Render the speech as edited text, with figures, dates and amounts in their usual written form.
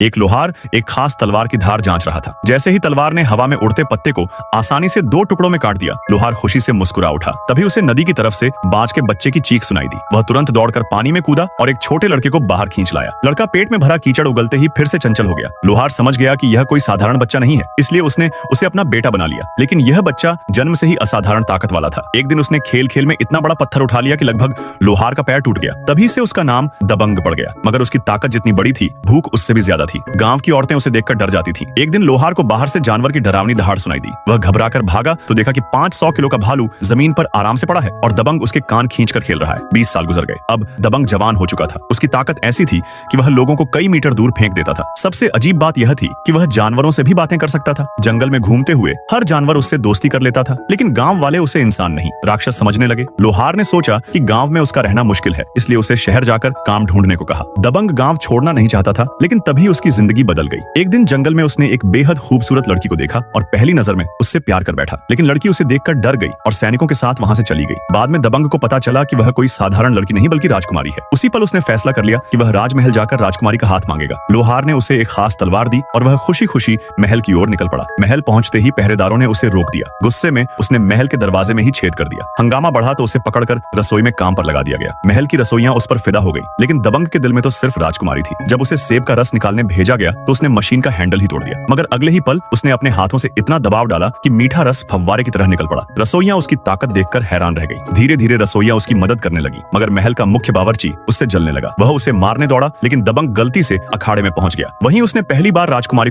एक लोहार एक खास तलवार की धार जांच रहा था। जैसे ही तलवार ने हवा में उड़ते पत्ते को आसानी से 2 टुकड़ों में काट दिया, लोहार खुशी से मुस्कुरा उठा। तभी उसे नदी की तरफ से बाज के बच्चे की चीख सुनाई दी। वह तुरंत दौड़कर पानी में कूदा और एक छोटे लड़के को बाहर खींच लाया। लड़का पेट में भरा कीचड़ उगलते ही फिर से चंचल हो गया। लोहार समझ गया कि यह कोई साधारण बच्चा नहीं है, इसलिए उसने उसे अपना बेटा बना लिया। लेकिन यह बच्चा जन्म से ही असाधारण ताकत वाला था। एक दिन उसने खेल खेल में इतना बड़ा पत्थर उठा लिया कि लगभग लोहार का पैर टूट गया। तभी से उसका नाम दबंग पड़ गया। मगर उसकी ताकत जितनी बड़ी थी, भूख उससे भी ज्यादा थी। गांव की औरतें उसे देखकर डर जाती थीं। एक दिन लोहार को बाहर से जानवर की डरावनी दहाड़ सुनाई दी। वह घबराकर भागा तो देखा कि 500 किलो का भालू जमीन पर आराम से पड़ा है और दबंग उसके कान खींचकर खेल रहा है। 20 साल गुजर गए। अब दबंग जवान हो चुका था। उसकी ताकत ऐसी थी कि वह लोगों को कई मीटर दूर फेंक देता था। सबसे अजीब बात यह थी कि वह जानवरों से भी बातें कर सकता था। जंगल में घूमते हुए हर जानवर उससे दोस्ती कर लेता था। लेकिन गांव वाले उसे इंसान नहीं, राक्षस समझने लगे। लोहार ने सोचा कि गांव में उसका रहना मुश्किल है, इसलिए उसे शहर जाकर काम ढूंढने को कहा। दबंग गांव छोड़ना नहीं चाहता था, लेकिन तभी उसकी जिंदगी बदल गई। एक दिन जंगल में उसने एक बेहद खूबसूरत लड़की को देखा और पहली नजर में उससे प्यार कर बैठा। लेकिन लड़की उसे देखकर डर गई और सैनिकों के साथ वहां से चली गई। बाद में दबंग को पता चला कि वह कोई साधारण लड़की नहीं बल्कि राजकुमारी है। उसी पल उसने फैसला कर लिया कि वह राजमहल जाकर राजकुमारी का हाथ मांगेगा। लोहार ने उसे एक खास तलवार दी और वह खुशी खुशी महल की ओर निकल पड़ा। महल पहुंचते ही पहरेदारों ने उसे रोक दिया। गुस्से में उसने महल के दरवाजे में ही छेद कर दिया। हंगामा बढ़ा तो उसे पकड़कर रसोई में काम पर लगा दिया गया। महल की रसोइयां उस पर फिदा हो गई, लेकिन दबंग के दिल में तो सिर्फ राजकुमारी थी। जब उसे सेब का रस निकालने भेजा गया तो उसने मशीन का हैंडल ही तोड़ दिया। मगर अगले ही पल उसने अपने हाथों से इतना दबाव डाला कि मीठा रस फव्वारे की तरह निकल पड़ा। रसोइयां उसकी ताकत देखकर हैरान रह गई। धीरे धीरे रसोइयां उसकी मदद करने लगी, मगर महल का मुख्य बावर्ची उससे जलने लगा। वह उसे मारने दौड़ा, लेकिन दबंग गलती से अखाड़े में पहुंच गया। वहीं उसने पहली बार राजकुमारी